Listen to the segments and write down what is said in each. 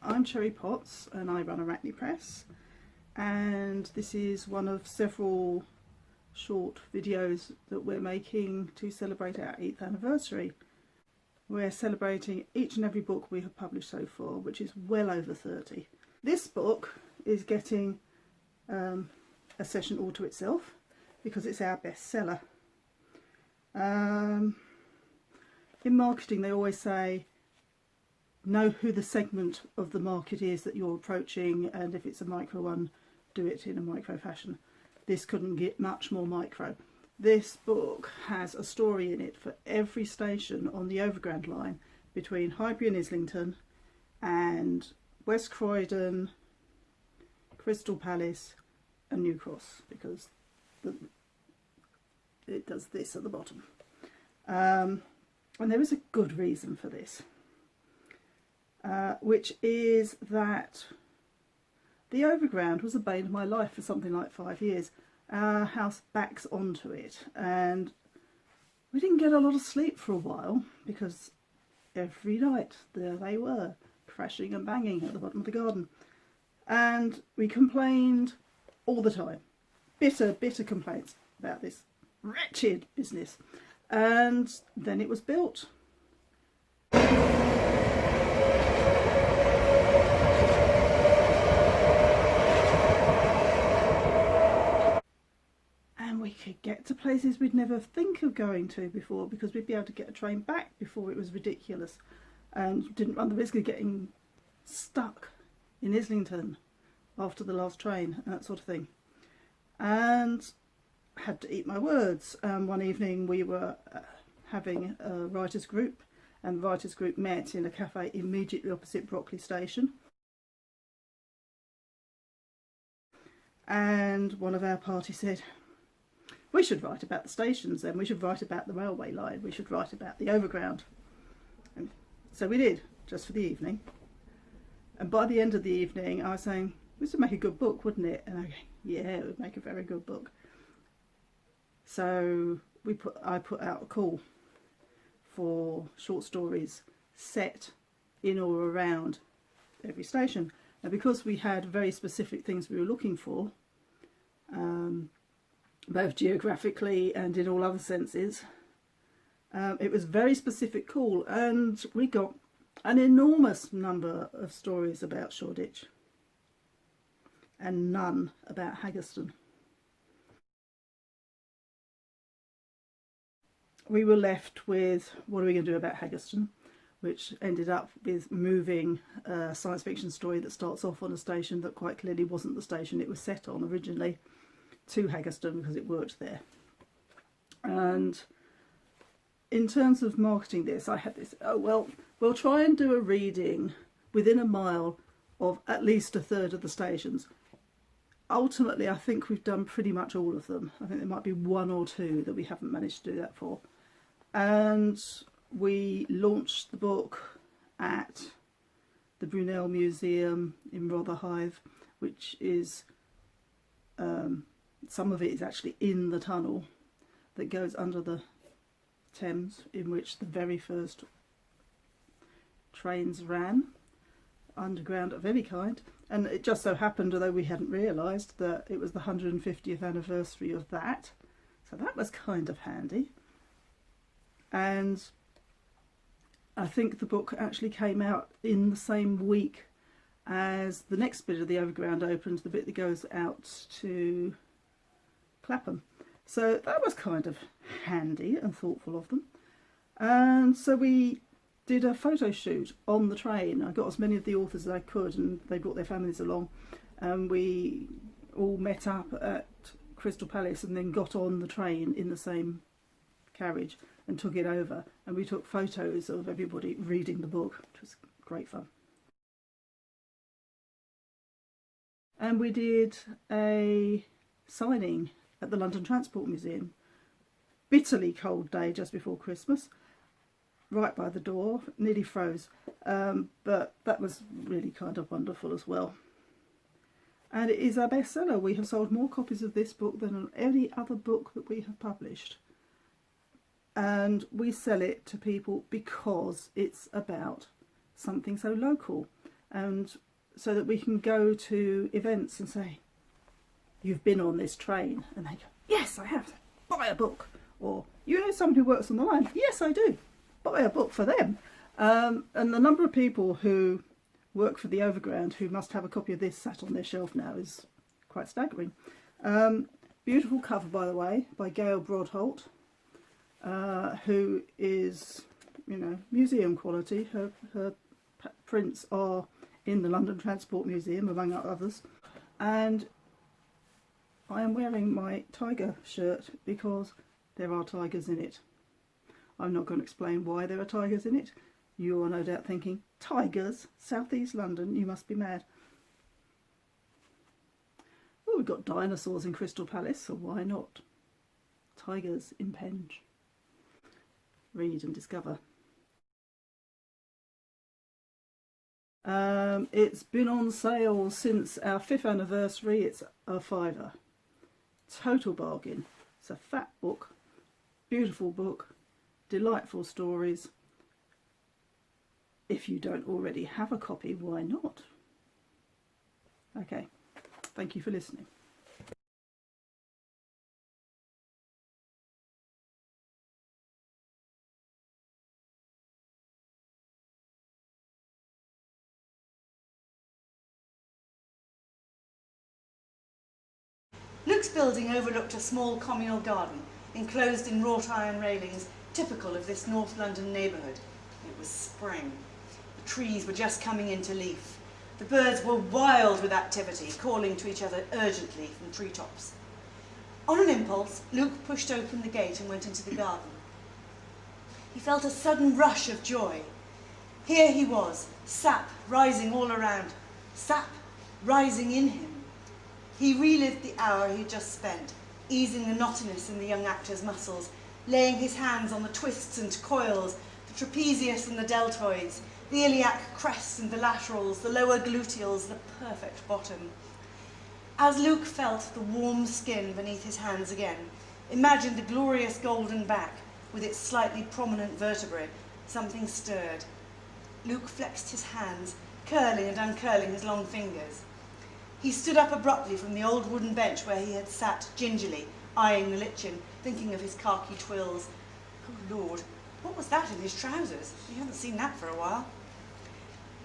I'm Cherry Potts and I run Arachne Press, and this is one of several short videos that we're making to celebrate our 8th anniversary. We're celebrating each and every book we have published so far, which is well over 30. This book is getting a session all to itself because it's our bestseller. In marketing they always say know who the segment of the market is that you're approaching, and if it's a micro one, do it in a micro fashion. This couldn't get much more micro. This book has a story in it for every station on the Overground line between Highbury and Islington and West Croydon, Crystal Palace and New Cross, because it does this at the bottom. And there is a good reason for this, which is that the Overground was the bane of my life for something like 5 years. Our house backs onto it, and we didn't get a lot of sleep for a while because every night there they were, crashing and banging at the bottom of the garden. And we complained all the time, bitter complaints about this wretched business. And then it was built. And we could get to places we'd never think of going to before, because we'd be able to get a train back before it was ridiculous, and didn't run the risk of getting stuck in Islington after the last train and that sort of thing. And had to eat my words. One evening we were having a writers group, and the writers group met in a cafe immediately opposite Brockley station, and one of our party said, we should write about the stations then, we should write about the railway line, we should write about the Overground. And so we did, just for the evening. And by the end of the evening I was saying, this would make a good book, wouldn't it? And I go, yeah, it would make a very good book. So I put out a call for short stories set in or around every station. And because we had very specific things we were looking for, both geographically and in all other senses, it was a very specific call, and we got an enormous number of stories about Shoreditch and none about Haggerston. We were left with, what are we going to do about Haggerston, which ended up with moving a science fiction story that starts off on a station that quite clearly wasn't the station it was set on originally, to Haggerston because it worked there. And in terms of marketing this, I had this, oh well, we'll try and do a reading within a mile of at least a third of the stations. Ultimately, I think we've done pretty much all of them. I think there might be one or two that we haven't managed to do that for. And we launched the book at the Brunel Museum in Rotherhithe, which is, some of it is actually in the tunnel that goes under the Thames, in which the very first trains ran, underground of any kind. And it just so happened, although we hadn't realised, that it was the 150th anniversary of that. So that was kind of handy. And I think the book actually came out in the same week as the next bit of the Overground opened, the bit that goes out to Clapham. So that was kind of handy and thoughtful of them. And so we did a photo shoot on the train. I got as many of the authors as I could, and they brought their families along, and we all met up at Crystal Palace and then got on the train in the same carriage and took it over, and we took photos of everybody reading the book, which was great fun. And we did a signing at the London Transport Museum, bitterly cold day just before Christmas, right by the door, nearly froze, but that was really kind of wonderful as well. And it is our bestseller. We have sold more copies of this book than on any other book that we have published. And we sell it to people because it's about something so local. and so that we can go to events and say, you've been on this train, and they go, yes, I have, buy a book. Or, you know someone who works on the line? Yes, I do, buy a book for them. And the number of people who work for the Overground who must have a copy of this sat on their shelf now is quite staggering. Beautiful cover, by the way, by Gail Broadholt, who is, you know, museum quality. Her prints are in the London Transport Museum, among others. And I am wearing my tiger shirt because there are tigers in it. I'm not going to explain why there are tigers in it. You are no doubt thinking, tigers? South East London? You must be mad. Well, we've got dinosaurs in Crystal Palace, so why not? Tigers in Penge. Read and discover. It's been on sale since our 5th anniversary. It's a £5. Total bargain. It's a fat book, beautiful book, delightful stories. If you don't already have a copy, why not? Okay, thank you for listening. Luke's building overlooked a small communal garden, enclosed in wrought iron railings, typical of this North London neighbourhood. It was spring. The trees were just coming into leaf. The birds were wild with activity, calling to each other urgently from treetops. On an impulse, Luke pushed open the gate and went into the garden. He felt a sudden rush of joy. Here he was, sap rising all around, sap rising in him. He relived the hour he had just spent, easing the knottiness in the young actor's muscles, laying his hands on the twists and coils, the trapezius and the deltoids, the iliac crests and the laterals, the lower gluteals, the perfect bottom. As Luke felt the warm skin beneath his hands again, imagined the glorious golden back with its slightly prominent vertebrae, something stirred. Luke flexed his hands, curling and uncurling his long fingers. He stood up abruptly from the old wooden bench where he had sat gingerly, eyeing the lichen, thinking of his khaki twills. Oh Lord, what was that in his trousers? He hadn't seen that for a while.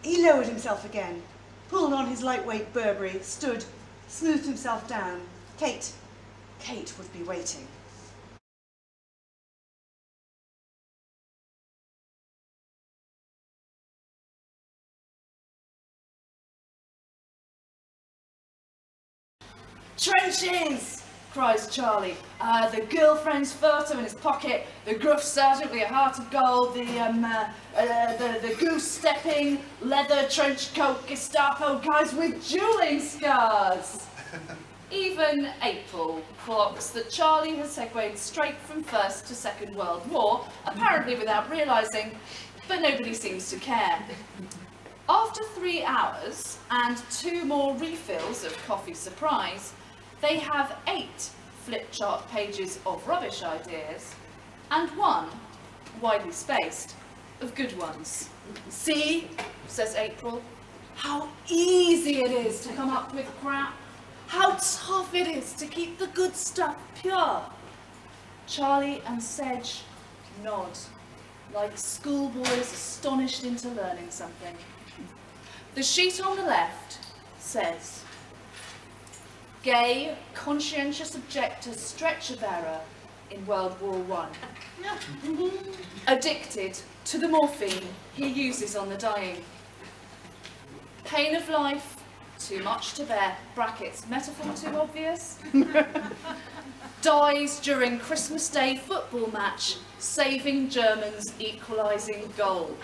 He lowered himself again, pulled on his lightweight Burberry, stood, smoothed himself down. Kate would be waiting. "Trenches!" cries Charlie. The girlfriend's photo in his pocket, the gruff sergeant with a heart of gold, the goose-stepping, leather trench coat Gestapo guys with dueling scars. Even April clocks that Charlie has segued straight from First to Second World War, apparently without realising, but nobody seems to care. After 3 hours and 2 more refills of coffee surprise, they have 8 flip chart pages of rubbish ideas and 1, widely spaced, of good ones. "See," says April, "how easy it is to come up with crap. How tough it is to keep the good stuff pure." Charlie and Sedge nod, like schoolboys astonished into learning something. The sheet on the left says, "Gay, conscientious objector, stretcher bearer in World War I. Addicted to the morphine he uses on the dying. Pain of life, too much to bear, brackets, metaphor too obvious. Dies during Christmas Day football match, saving Germans' equalising goal."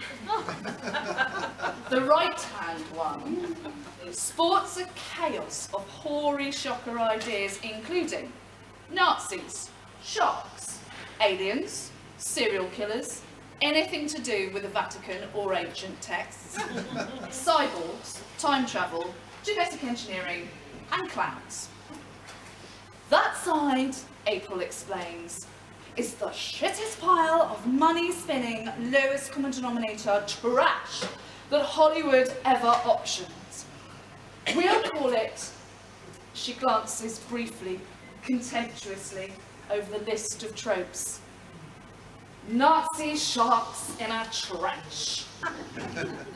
The right-hand one sports a chaos of hoary shocker ideas, including Nazis, sharks, aliens, serial killers, anything to do with the Vatican or ancient texts, cyborgs, time travel, genetic engineering, and clowns. That side, April explains, is the shittest pile of money-spinning, lowest common denominator trash that Hollywood ever options. We'll call it, she glances briefly, contemptuously, over the list of tropes. Nazi sharks in a trench.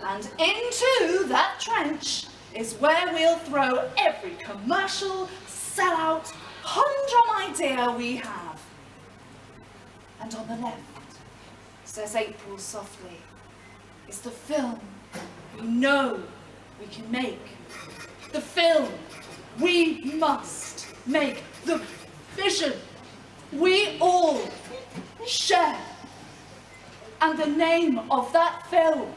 And into that trench is where we'll throw every commercial, sellout, humdrum idea we have. And on the left, says April softly, is the film we know we can make. The film we must make. The vision we all share. And the name of that film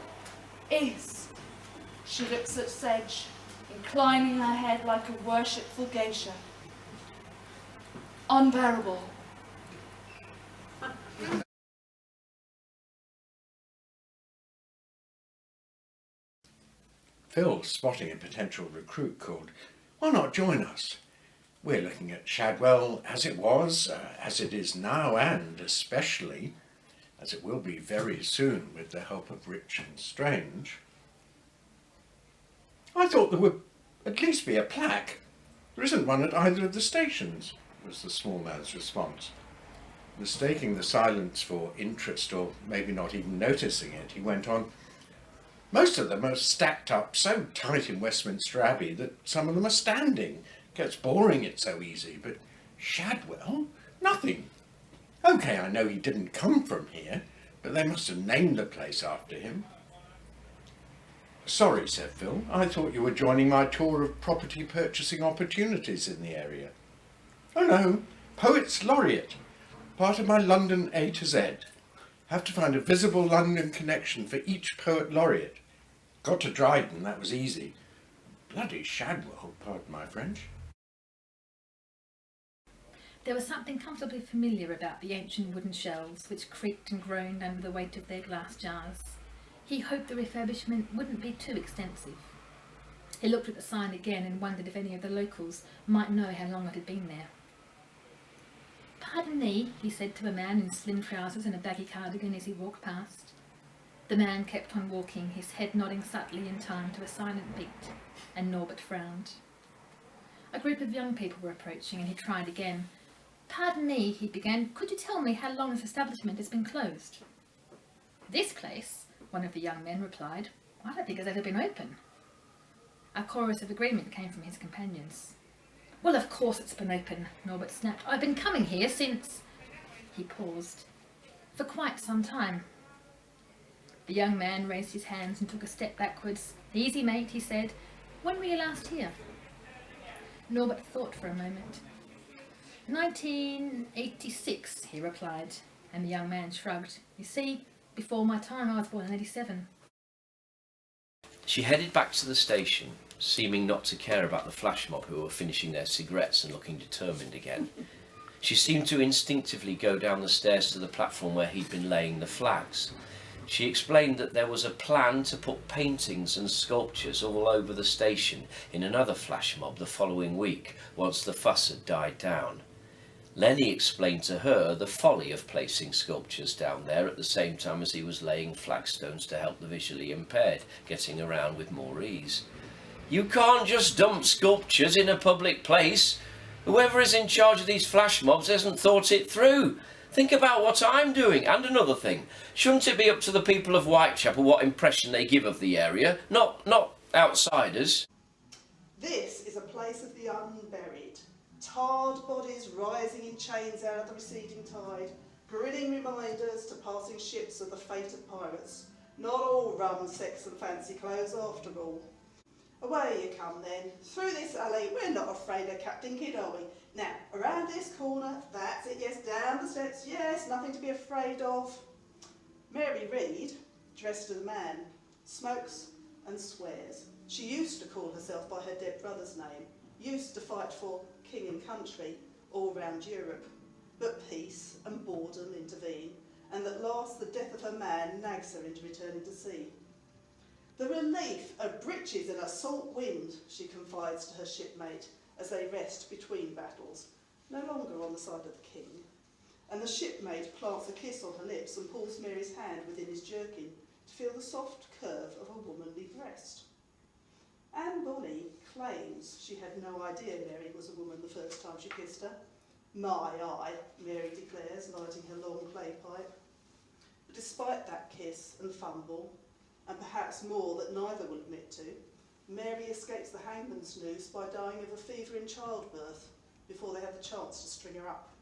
is, she looks at Sedge, inclining her head like a worshipful geisha, Unbearable. Phil, spotting a potential recruit, called, "Why not join us? We're looking at Shadwell as it was, as it is now, and especially as it will be very soon with the help of Rich and Strange." "I thought there would at least be a plaque. There isn't one at either of the stations," was the small man's response. Mistaking the silence for interest, or maybe not even noticing it, he went on, "Most of them are stacked up so tight in Westminster Abbey that some of them are standing. Gets boring, it's so easy, but Shadwell? Nothing. OK, I know he didn't come from here, but they must have named the place after him." "Sorry," said Phil, "I thought you were joining my tour of property purchasing opportunities in the area." "Oh no, Poets Laureate, part of my London A to Z. Have to find a visible London connection for each Poet Laureate. Got to Dryden, that was easy. Bloody Shadwell, pardon my French." There was something comfortably familiar about the ancient wooden shelves which creaked and groaned under the weight of their glass jars. He hoped the refurbishment wouldn't be too extensive. He looked at the sign again and wondered if any of the locals might know how long it had been there. "Pardon me," he said to a man in slim trousers and a baggy cardigan as he walked past. The man kept on walking, his head nodding subtly in time to a silent beat, and Norbert frowned. A group of young people were approaching, and he tried again. "Pardon me," he began, "could you tell me how long this establishment has been closed?" "This place," one of the young men replied, "I don't think it's ever been open." A chorus of agreement came from his companions. "Well, of course it's been open," Norbert snapped. "I've been coming here since—" He paused. "For quite some time." The young man raised his hands and took a step backwards. "Easy, mate," he said. "When were you last here?" Norbert thought for a moment. 1986, he replied, and the young man shrugged. "You see, before my time, I was born in 87. She headed back to the station, seeming not to care about the flash mob who were finishing their cigarettes and looking determined again. She seemed to instinctively go down the stairs to the platform where he'd been laying the flags. She explained that there was a plan to put paintings and sculptures all over the station in another flash mob the following week, once the fuss had died down. Lenny explained to her the folly of placing sculptures down there at the same time as he was laying flagstones to help the visually impaired getting around with more ease. "You can't just dump sculptures in a public place. Whoever is in charge of these flash mobs hasn't thought it through. Think about what I'm doing. And another thing, shouldn't it be up to the people of Whitechapel what impression they give of the area, not outsiders?" This is a place of the unburied. Tarred bodies rising in chains out of the receding tide, grinning reminders to passing ships of the fate of pirates. Not all rum, sex and fancy clothes after all. Away you come then, through this alley. We're not afraid of Captain Kidd, are we? Now, around this corner, that's it, yes, down the steps, yes, nothing to be afraid of. Mary Read, dressed as a man, smokes and swears. She used to call herself by her dead brother's name, used to fight for king and country all round Europe. But peace and boredom intervene, and at last the death of her man nags her into returning to sea. The relief of breeches in a salt wind, she confides to her shipmate as they rest between battles, no longer on the side of the king. And the shipmate plants a kiss on her lips and pulls Mary's hand within his jerkin to feel the soft curve of a womanly breast. Anne Bonny claims she had no idea Mary was a woman the first time she kissed her. My eye, Mary declares, lighting her long clay pipe. But despite that kiss and fumble, and perhaps more that neither will admit to, Mary escapes the hangman's noose by dying of a fever in childbirth before they have the chance to string her up.